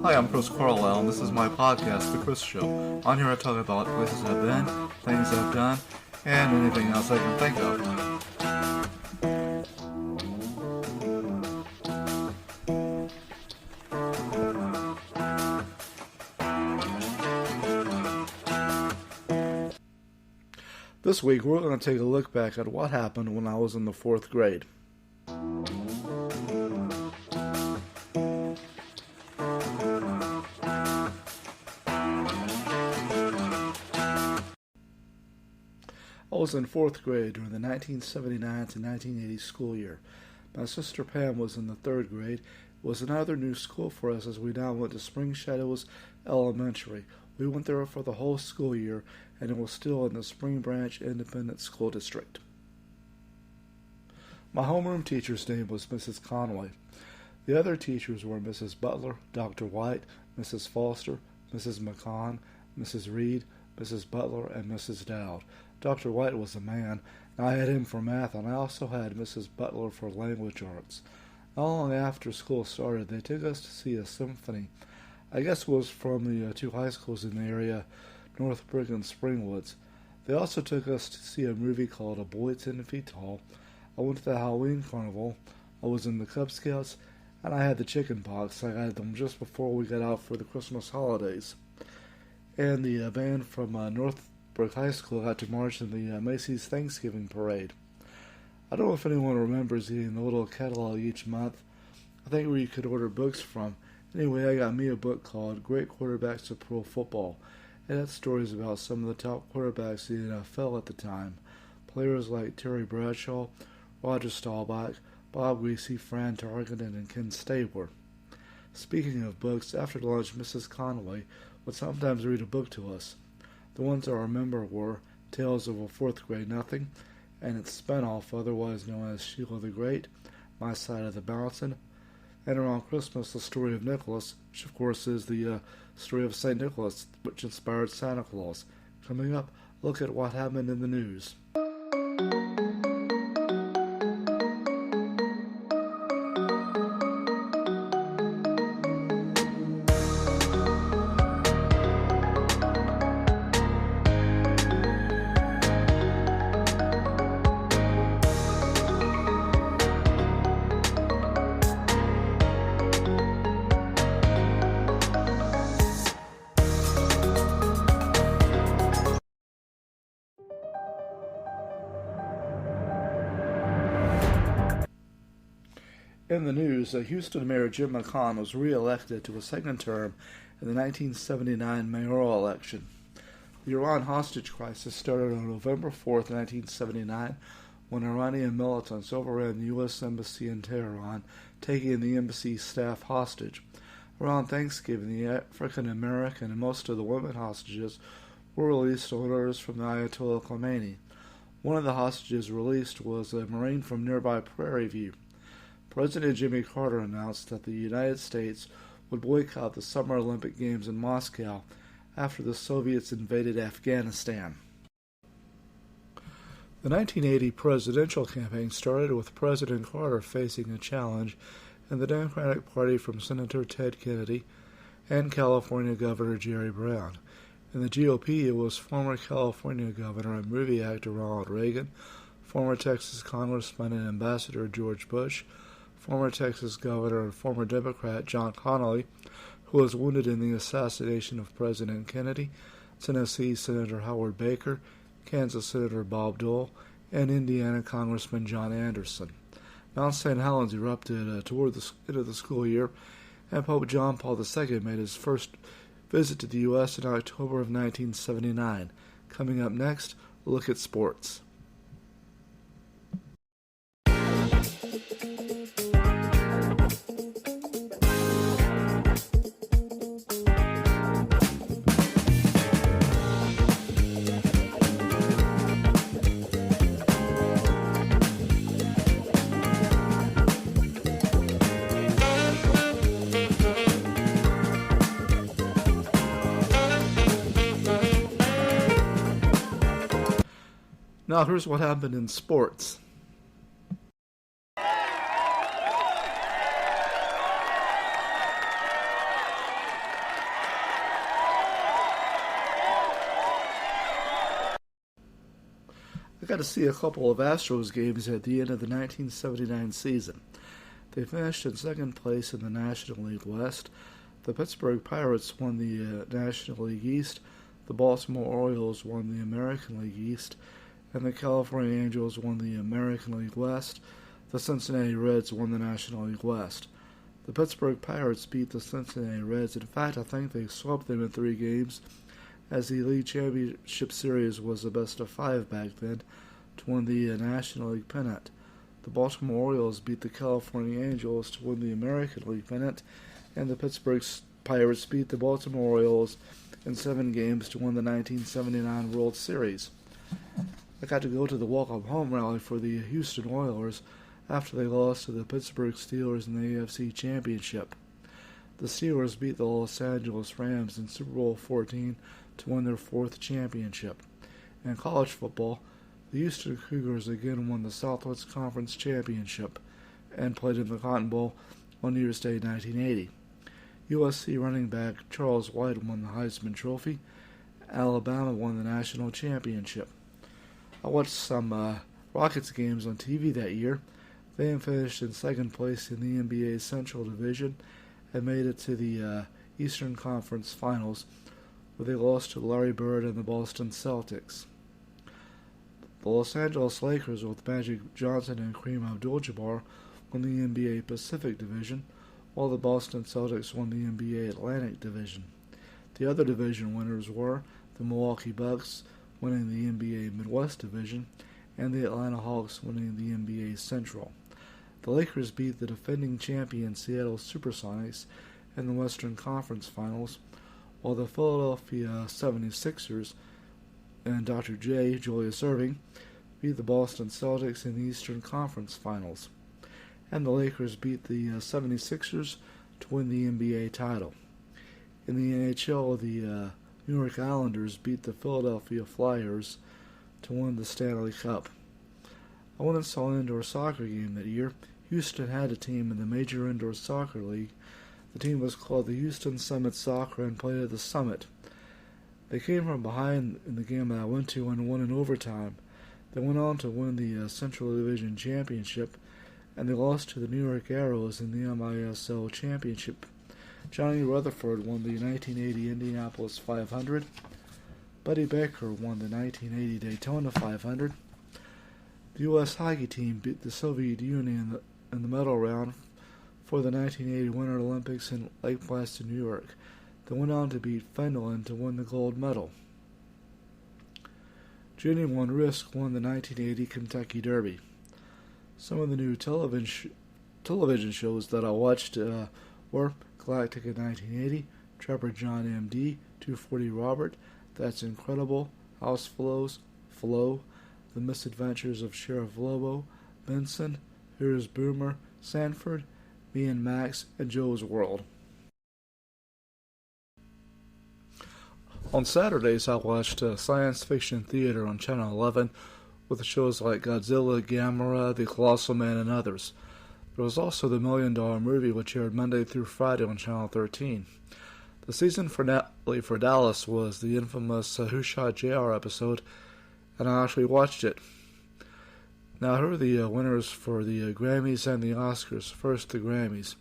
Hi, I'm Chris Carlisle, and this is my podcast, The Chris Show. On here I talk about places I've been, things I've done, and anything else I can think of. This week we're going to take a look back at what happened when I was in the 4th grade. I was in 4th grade during the 1979 to 1980 school year. My sister Pam was in the 3rd grade. It was another new school for us as we now went to Spring Shadows Elementary. We went there for the whole school year, and it was still in the Spring Branch Independent School District. My homeroom teacher's name was Mrs. Conway. The other teachers were Mrs. Butler, Dr. White, Mrs. Foster, Mrs. McCon, Mrs. Reed, Mrs. Butler, and Mrs. Dowd. Dr. White was a man, and I had him for math, and I also had Mrs. Butler for language arts. Not long after school started, they took us to see a symphony. I guess it was from the two high schools in the area, Northbrook and Springwoods. They also took us to see a movie called A Boy 10 Feet Tall. I went to the Halloween Carnival. I was in the Cub Scouts, and I had the chicken pox. I had them just before we got out for the Christmas holidays. And the band from Northbrook High School got to march in the Macy's Thanksgiving Parade. I don't know if anyone remembers getting the little catalog each month. I think where you could order books from. Anyway, I got me a book called Great Quarterbacks of Pro Football. It had stories about some of the top quarterbacks in the NFL at the time. Players like Terry Bradshaw, Roger Staubach, Bob Greasy, Fran Tarkenton, and Ken Stabler. Speaking of books, after lunch, Mrs. Conway would sometimes read a book to us. The ones I remember were Tales of a 4th Grade Nothing, and its spin-off, otherwise known as Sheila the Great, My Side of the Mountain, and around Christmas, the story of Nicholas, which of course is the story of St. Nicholas, which inspired Santa Claus. Coming up, look at what happened in the news. In the news, Houston Mayor Jim McCon was re-elected to a second term in the 1979 mayoral election. The Iran hostage crisis started on November 4, 1979, when Iranian militants overran the U.S. Embassy in Tehran, taking the embassy staff hostage. Around Thanksgiving, the African American and most of the women hostages were released on orders from the Ayatollah Khomeini. One of the hostages released was a Marine from nearby Prairie View. President Jimmy Carter announced that the United States would boycott the Summer Olympic Games in Moscow after the Soviets invaded Afghanistan. The 1980 presidential campaign started with President Carter facing a challenge in the Democratic Party from Senator Ted Kennedy and California Governor Jerry Brown. In the GOP, it was former California Governor and movie actor Ronald Reagan, former Texas Congressman and Ambassador George Bush, former Texas Governor and former Democrat John Connally, who was wounded in the assassination of President Kennedy, Tennessee Senator Howard Baker, Kansas Senator Bob Dole, and Indiana Congressman John Anderson. Mount St. Helens erupted toward the end of the school year, and Pope John Paul II made his first visit to the U.S. in October of 1979. Coming up next, we'll look at sports. Now here's what happened in sports. I got to see a couple of Astros games at the end of the 1979 season. They finished in second place in the National League West. The Pittsburgh Pirates won the National League East. The Baltimore Orioles won the American League East. And the California Angels won the American League West. The Cincinnati Reds won the National League West. The Pittsburgh Pirates beat the Cincinnati Reds. In fact, I think they swept them in 3 games, as the League Championship Series was a best-of-5 back then, to win the National League pennant. The Baltimore Orioles beat the California Angels to win the American League pennant, and the Pittsburgh Pirates beat the Baltimore Orioles in 7 games to win the 1979 World Series. I got to go to the welcome home rally for the Houston Oilers after they lost to the Pittsburgh Steelers in the AFC Championship. The Steelers beat the Los Angeles Rams in Super Bowl 14 to win their 4th championship. In college football, the Houston Cougars again won the Southwest Conference Championship and played in the Cotton Bowl on New Year's Day 1980. USC running back Charles White won the Heisman Trophy. Alabama won the National Championship. I watched some Rockets games on TV that year. They finished in second place in the NBA Central Division and made it to the Eastern Conference Finals, where they lost to Larry Bird and the Boston Celtics. The Los Angeles Lakers with Magic Johnson and Kareem Abdul-Jabbar won the NBA Pacific Division, while the Boston Celtics won the NBA Atlantic Division. The other division winners were the Milwaukee Bucks, winning the NBA Midwest Division, and the Atlanta Hawks winning the NBA Central. The Lakers beat the defending champion Seattle Supersonics in the Western Conference Finals, while the Philadelphia 76ers and Dr. J, Julius Erving, beat the Boston Celtics in the Eastern Conference Finals. And the Lakers beat the 76ers to win the NBA title. In the NHL, the New York Islanders beat the Philadelphia Flyers to win the Stanley Cup. I went and saw an indoor soccer game that year. Houston had a team in the Major Indoor Soccer League. The team was called the Houston Summit Soccer and played at the Summit. They came from behind in the game that I went to and won in overtime. They went on to win the Central Division Championship, and they lost to the New York Arrows in the MISL Championship. Johnny Rutherford won the 1980 Indianapolis 500. Buddy Baker won the 1980 Daytona 500. The U.S. hockey team beat the Soviet Union in the medal round for the 1980 Winter Olympics in Lake Placid, New York. They went on to beat Finland to win the gold medal. Junior One Risk won the 1980 Kentucky Derby. Some of the new television shows that I watched were Galactic in 1980, Trapper John M.D., 240 Robert, That's Incredible, House Flows, Flow, The Misadventures of Sheriff Lobo, Benson, Here's Boomer, Sanford, Me and Max, and Joe's World. On Saturdays, I watched science fiction theater on Channel 11 with shows like Godzilla, Gamera, The Colossal Man, and others. There was also the $1 Million Movie, which aired Monday through Friday on Channel 13. The season finale for Dallas was the infamous Who Shot JR episode, and I actually watched it. Now, here are the winners for the Grammys and the Oscars. First, the Grammys.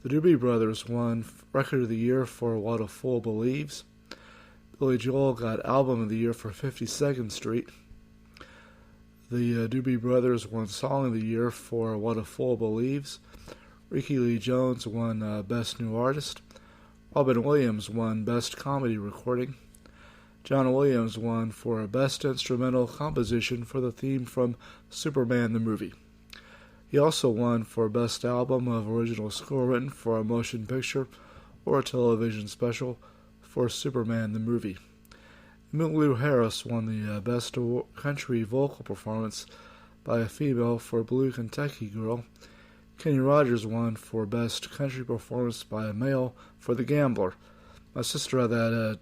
The Doobie Brothers won Record of the Year for What a Fool Believes. Billy Joel got Album of the Year for 52nd Street. The Doobie Brothers won Song of the Year for What a Fool Believes. Ricky Lee Jones won Best New Artist. Robin Williams won Best Comedy Recording. John Williams won for Best Instrumental Composition for the theme from Superman the Movie. He also won for Best Album of Original Score written for a motion picture or a television special for Superman the Movie. Emmylou Harris won the Best Country Vocal Performance by a Female for Blue Kentucky Girl. Kenny Rogers won for Best Country Performance by a Male for The Gambler. My sister had that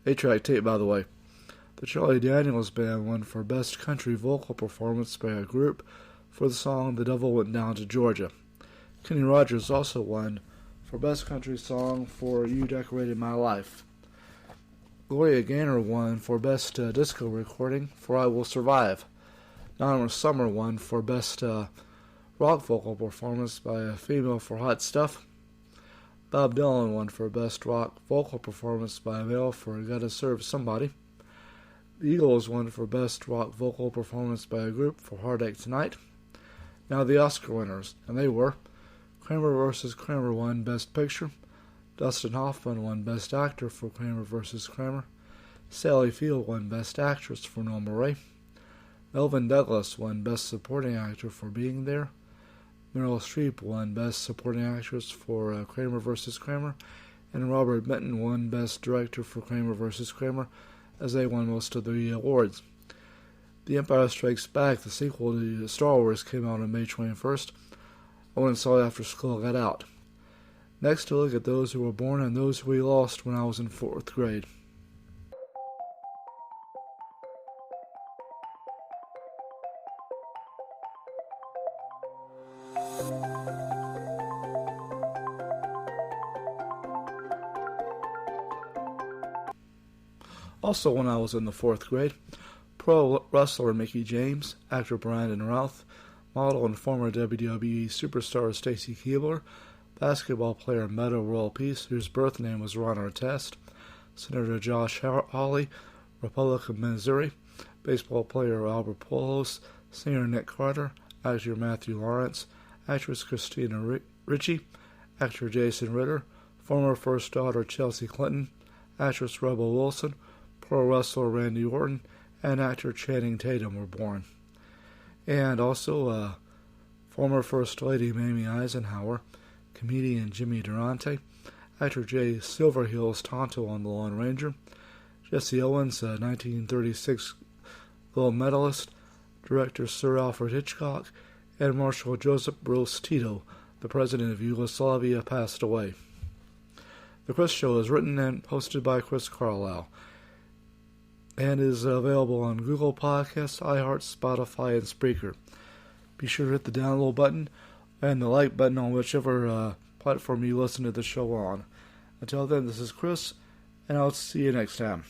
8-track tape, by the way. The Charlie Daniels Band won for Best Country Vocal Performance by a Group for the song The Devil Went Down to Georgia. Kenny Rogers also won for Best Country Song for You Decorated My Life. Gloria Gaynor won for Best Disco Recording for I Will Survive. Donna Summer won for Best Rock Vocal Performance by a Female for Hot Stuff. Bob Dylan won for Best Rock Vocal Performance by a Male for Gotta Serve Somebody. The Eagles won for Best Rock Vocal Performance by a Group for Heartache Tonight. Now the Oscar winners, and they were: Kramer vs. Kramer won Best Picture. Dustin Hoffman won Best Actor for Kramer vs. Kramer. Sally Field won Best Actress for Norma Ray. Melvin Douglas won Best Supporting Actor for Being There. Meryl Streep won Best Supporting Actress for Kramer vs. Kramer. And Robert Benton won Best Director for Kramer vs. Kramer, as they won most of the awards. The Empire Strikes Back, the sequel to Star Wars, came out on May 21st. I went and saw it after school got out. Next, to look at those who were born and those who we lost when I was in 4th grade. Also, when I was in the 4th grade, pro wrestler Mickie James, actor Brandon Routh, model and former WWE superstar Stacy Keibler, basketball player Metta World Peace, whose birth name was Ron Artest, Senator Josh Hawley, Republican Missouri, baseball player Albert Pujols, singer Nick Carter, actor Matthew Lawrence, actress Christina Ricci, actor Jason Ritter, former First Daughter Chelsea Clinton, actress Rebel Wilson, pro wrestler Randy Orton, and actor Channing Tatum were born. And also former First Lady Mamie Eisenhower, comedian Jimmy Durante, actor Jay Silverheels Tonto on The Lone Ranger, Jesse Owens, 1936 gold medalist, director Sir Alfred Hitchcock, and Marshal Joseph Broz Tito, the president of Yugoslavia, passed away. The Chris Show is written and hosted by Chris Carlisle, and is available on Google Podcasts, iHeart, Spotify, and Spreaker. Be sure to hit the download button and the like button on whichever platform you listen to the show on. Until then, this is Chris, and I'll see you next time.